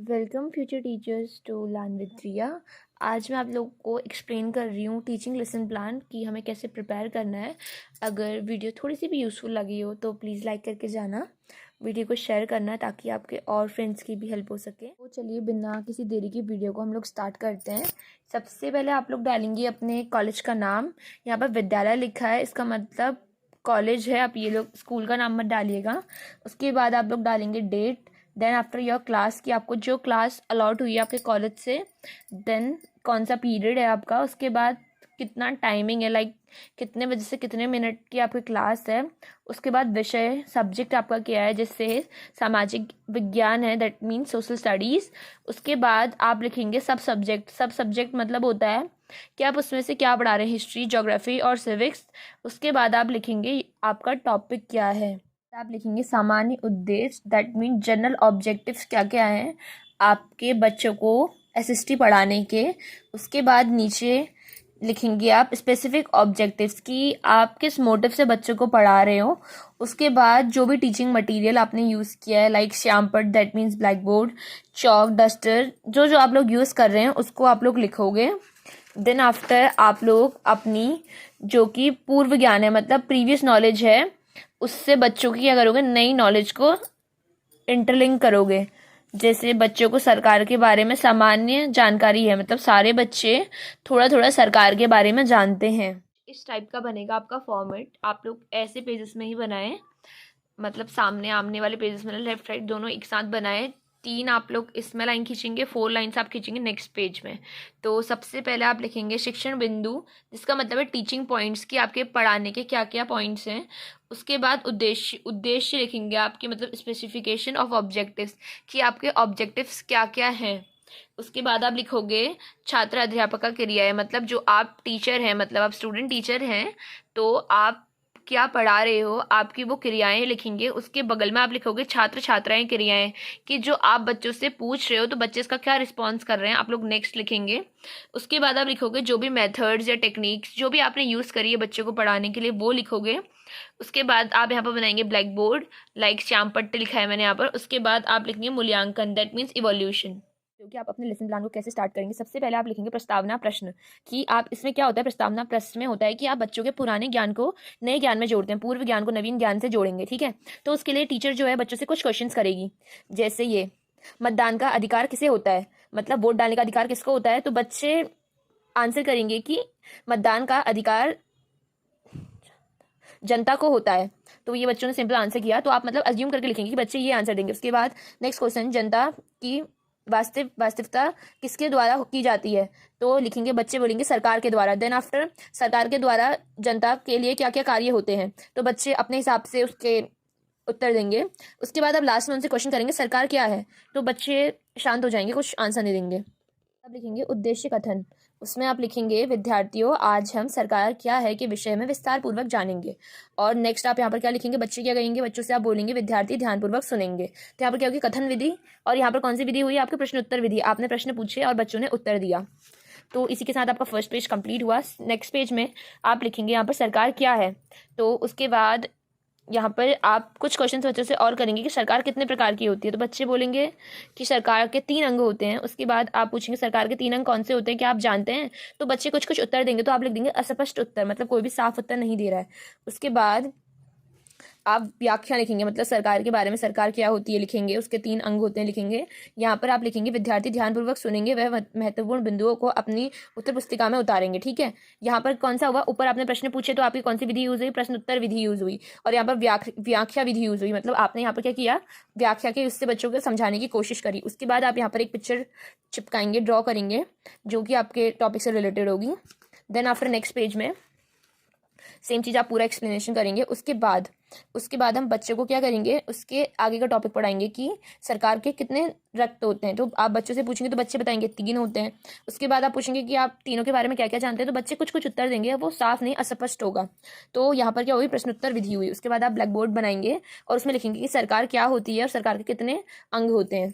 Welcome future teachers to learn with Riya. आज मैं आप लोग को एक्सप्लेन कर रही हूँ टीचिंग लेसन प्लान कि हमें कैसे प्रिपेयर करना है। अगर वीडियो थोड़ी सी भी यूज़फुल लगी हो तो प्लीज़ लाइक करके जाना, वीडियो को शेयर करना ताकि आपके और फ्रेंड्स की भी हेल्प हो सके। तो चलिए बिना किसी देरी की वीडियो को हम लोग स्टार्ट करते हैं। सबसे पहले आप लोग डालेंगे अपने कॉलेज का नाम। यहाँ पर विद्यालय लिखा है, इसका मतलब कॉलेज है, आप ये लोग स्कूल का नाम मत डालिएगा। उसके बाद आप लोग डालेंगे date, then after your class कि आपको जो क्लास अलॉट हुई है आपके कॉलेज से, देन कौन सा पीरियड है आपका, उसके बाद कितना टाइमिंग है, लाइक कितने बजे से कितने मिनट की आपकी क्लास है। उसके बाद विषय सब्जेक्ट आपका क्या है, जैसे सामाजिक विज्ञान है, दैट मीन्स सोशल स्टडीज़। उसके बाद आप लिखेंगे सब सब्जेक्ट मतलब होता है कि आप उसमें से क्या पढ़ा रहे हैं, हिस्ट्री, ज्योग्राफी और सिविक्स। उसके बाद आप लिखेंगे आपका टॉपिक क्या है। आप लिखेंगे सामान्य उद्देश्य, दैट मीन जनरल ऑब्जेक्टिव्स क्या क्या हैं आपके बच्चों को एसएसटी पढ़ाने के। उसके बाद नीचे लिखेंगे आप स्पेसिफिक ऑब्जेक्टिव्स कि आप किस मोटिव से बच्चों को पढ़ा रहे हो। उसके बाद जो भी टीचिंग मटेरियल आपने यूज़ किया है, लाइक श्यामपट्ट, that means black board, chalk, duster, जो जो आप लोग यूज़ कर रहे हैं उसको आप लोग लिखोगे। देन आफ्टर आप लोग अपनी जो कि पूर्व ज्ञान है, मतलब प्रीवियस नॉलेज है, उससे बच्चों की क्या करोगे, नई नॉलेज को इंटरलिंक करोगे। जैसे बच्चों को सरकार के बारे में सामान्य जानकारी है, मतलब सारे बच्चे थोड़ा थोड़ा सरकार के बारे में जानते हैं। इस टाइप का बनेगा आपका फॉर्मेट। आप लोग ऐसे पेजेस में ही बनाएं, मतलब सामने आमने वाले पेजेस में, लेफ्ट राइट दोनों एक साथ बनाए। 3 आप लोग इसमें लाइन खींचेंगे, 4 लाइन्स आप खींचेंगे नेक्स्ट पेज में। तो सबसे पहले आप लिखेंगे शिक्षण बिंदु, जिसका मतलब है टीचिंग पॉइंट्स की आपके पढ़ाने के क्या क्या पॉइंट्स हैं। उसके बाद उद्देश्य लिखेंगे आपके, मतलब स्पेसिफिकेशन ऑफ ऑब्जेक्टिव्स कि आपके ऑब्जेक्टिव्स क्या क्या हैं। उसके बाद आप लिखोगे छात्र अध्यापक का क्रिया है, मतलब जो आप टीचर हैं, मतलब आप स्टूडेंट टीचर हैं तो आप क्या पढ़ा रहे हो, आपकी वो क्रियाएं लिखेंगे। उसके बगल में आप लिखोगे छात्र छात्राएं क्रियाएं कि जो आप बच्चों से पूछ रहे हो तो बच्चे इसका क्या रिस्पॉन्स कर रहे हैं, आप लोग नेक्स्ट लिखेंगे। उसके बाद आप लिखोगे जो भी मेथड्स या टेक्निक्स जो भी आपने यूज़ करी है बच्चों को पढ़ाने के लिए वो लिखोगे। उसके बाद आप यहाँ पर बनाएंगे ब्लैक बोर्ड, लाइक श्यामपट्ट लिखा है मैंने यहाँ पर। उसके बाद आप लिखेंगे मूल्यांकन, दैट मीन्स इवोल्यूशन। क्योंकि आप अपने लेसन प्लान को कैसे स्टार्ट करेंगे, सबसे पहले आप लिखेंगे प्रस्तावना प्रश्न कि आप इसमें क्या होता है, प्रस्तावना प्रश्न में होता है कि आप बच्चों के पुराने ज्ञान को नए ज्ञान में जोड़ते हैं, पूर्व ज्ञान को नवीन ज्ञान से जोड़ेंगे, ठीक है। तो उसके लिए टीचर जो है बच्चों से कुछ क्वेश्चंस करेगी, जैसे ये मतदान का अधिकार किसे होता है, मतलब वोट डालने का अधिकार किसको होता है। तो बच्चे आंसर करेंगे कि मतदान का अधिकार जनता को होता है। तो ये बच्चों ने सिंपल आंसर किया, तो आप मतलब अज्यूम करके लिखेंगे कि बच्चे ये आंसर देंगे। उसके बाद नेक्स्ट क्वेश्चन, जनता की वास्तविकता किसके द्वारा की जाती है, तो लिखेंगे बच्चे बोलेंगे सरकार के द्वारा। देन आफ्टर सरकार के द्वारा जनता के लिए क्या क्या कार्य होते हैं, तो बच्चे अपने हिसाब से उसके उत्तर देंगे। उसके बाद आप लास्ट में उनसे क्वेश्चन करेंगे सरकार क्या है, तो बच्चे शांत हो जाएंगे, कुछ आंसर नहीं देंगे। अब लिखेंगे उद्देश्य कथन, उसमें आप लिखेंगे विद्यार्थियों आज हम सरकार क्या है के विषय में विस्तार पूर्वक जानेंगे। और नेक्स्ट आप यहाँ पर क्या लिखेंगे, बच्चे क्या कहेंगे, बच्चों से आप बोलेंगे विद्यार्थी ध्यानपूर्वक सुनेंगे। तो यहाँ पर क्या होगी, कथन विधि। और यहाँ पर कौन सी विधि हुई, आपके प्रश्न उत्तर विधि, आपने प्रश्न पूछे और बच्चों ने उत्तर दिया। तो इसी के साथ आपका फर्स्ट पेज कंप्लीट हुआ। नेक्स्ट पेज में आप लिखेंगे यहाँ पर सरकार क्या है। तो उसके बाद यहाँ पर आप कुछ क्वेश्चन बच्चों से और करेंगे कि सरकार कितने प्रकार की होती है, तो बच्चे बोलेंगे कि सरकार के 3 अंग होते हैं। उसके बाद आप पूछेंगे सरकार के 3 अंग कौन से होते हैं, क्या आप जानते हैं, तो बच्चे कुछ कुछ उत्तर देंगे, तो आप लिख देंगे अस्पष्ट उत्तर, मतलब कोई भी साफ उत्तर नहीं दे रहा है। उसके बाद आप व्याख्या लिखेंगे, मतलब सरकार के बारे में सरकार क्या होती है लिखेंगे, उसके 3 अंग होते हैं लिखेंगे। यहाँ पर आप लिखेंगे विद्यार्थी ध्यानपूर्वक सुनेंगे, वह महत्वपूर्ण बिंदुओं को अपनी उत्तर पुस्तिका में उतारेंगे, ठीक है। यहाँ पर कौन सा हुआ, ऊपर आपने प्रश्न पूछे तो आपकी कौन सी विधि यूज हुई, प्रश्न उत्तर विधि यूज हुई। और यहाँ पर व्याख्या विधि यूज हुई, मतलब आपने यहाँ पर क्या किया, व्याख्या के उससे बच्चों को समझाने की कोशिश करी। उसके बाद आप यहाँ पर एक पिक्चर चिपकाएंगे, ड्रॉ करेंगे, जो कि आपके टॉपिक से रिलेटेड होगी। देन आफ्टर नेक्स्ट पेज में सेम चीज़ आप पूरा एक्सप्लेनेशन करेंगे। उसके बाद हम बच्चों को क्या करेंगे, उसके आगे का टॉपिक पढ़ाएंगे कि सरकार के कितने रक्त होते हैं। तो आप बच्चों से पूछेंगे तो बच्चे बताएंगे 3 होते हैं। उसके बाद आप पूछेंगे कि आप तीनों के बारे में क्या क्या जानते हैं, तो बच्चे कुछ कुछ उत्तर देंगे, वो साफ नहीं अस्पष्ट होगा। तो यहाँ पर क्या हुई, प्रश्नोत्तर विधि हुई। उसके बाद आप ब्लैक बोर्ड बनाएंगे और उसमें लिखेंगे कि सरकार क्या होती है और सरकार के कितने अंग होते हैं।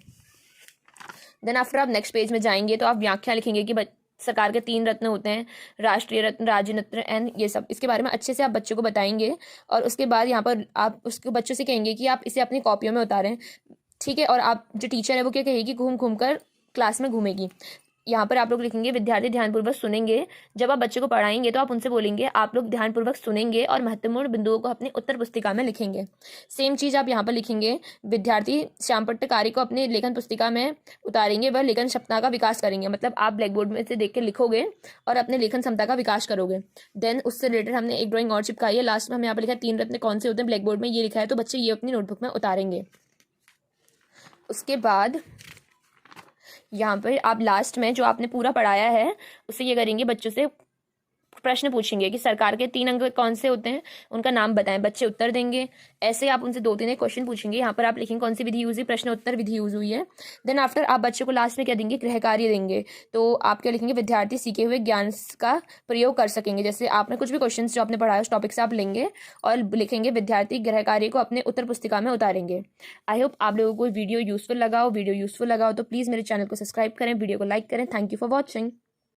देन आफ्टर आप नेक्स्ट पेज में जाएंगे तो आप व्याख्या लिखेंगे कि सरकार के 3 रत्न होते हैं, राष्ट्रीय रत्न, राज्य रत्न एंड ये सब, इसके बारे में अच्छे से आप बच्चों को बताएंगे। और उसके बाद यहाँ पर आप उसके बच्चों से कहेंगे कि आप इसे अपनी कॉपियों में उतारें। ठीक है। और आप जो टीचर है वो क्या कहेगी, घूम घूम कर क्लास में घूमेगी। यहाँ पर आप लोग लिखेंगे विद्यार्थी ध्यानपूर्वक सुनेंगे। जब आप बच्चे को पढ़ाएंगे तो आप उनसे बोलेंगे आप लोग ध्यानपूर्वक सुनेंगे और महत्वपूर्ण बिंदुओं को अपनी उत्तर पुस्तिका में लिखेंगे। सेम चीज़ आप यहाँ पर लिखेंगे, विद्यार्थी श्यामपट्ट कार्य को अपनी लेखन पुस्तिका में उतारेंगे, वह लेखन क्षमता का विकास करेंगे। मतलब आप ब्लैक बोर्ड में से देख के लिखोगे और अपने लेखन क्षमता का विकास करोगे। देन उससे रिलेटेड हमने एक ड्राइंग और चिपकाई है। लास्ट में हमने यहाँ पर लिखा है 3 रत्न कौन से होते हैं, ब्लैक बोर्ड में ये लिखा है, तो बच्चे ये अपनी नोटबुक में उतारेंगे। उसके बाद यहाँ पर आप लास्ट में जो आपने पूरा पढ़ाया है उससे ये करेंगे, बच्चों से प्रश्न पूछेंगे कि सरकार के 3 अंग कौन से होते हैं, उनका नाम बताएं। बच्चे उत्तर देंगे। ऐसे आप उनसे 2-3 क्वेश्चन पूछेंगे। यहाँ पर आप लिखेंगे कौन सी विधि यूज हुई, प्रश्न उत्तर विधि यूज हुई है। देन आफ्टर आप बच्चे को लास्ट में क्या देंगे, गृह कार्य देंगे। तो आप क्या लिखेंगे, विद्यार्थी सीखे हुए ज्ञान का प्रयोग कर सकेंगे। जैसे आपने कुछ भी क्वेश्चन जो आपने पढ़ाया उस टॉपिक से आप लेंगे और लिखेंगे विद्यार्थी गृह कार्य को अपने उत्तर पुस्तिका में उतारेंगे। आई होप आप लोगों को वीडियो यूजफुल लगा हो। वीडियो यूजफुल लगा हो तो प्लीज़ मेरे चैनल को सब्सक्राइब करें, वीडियो को लाइक करें। Thank you for watching.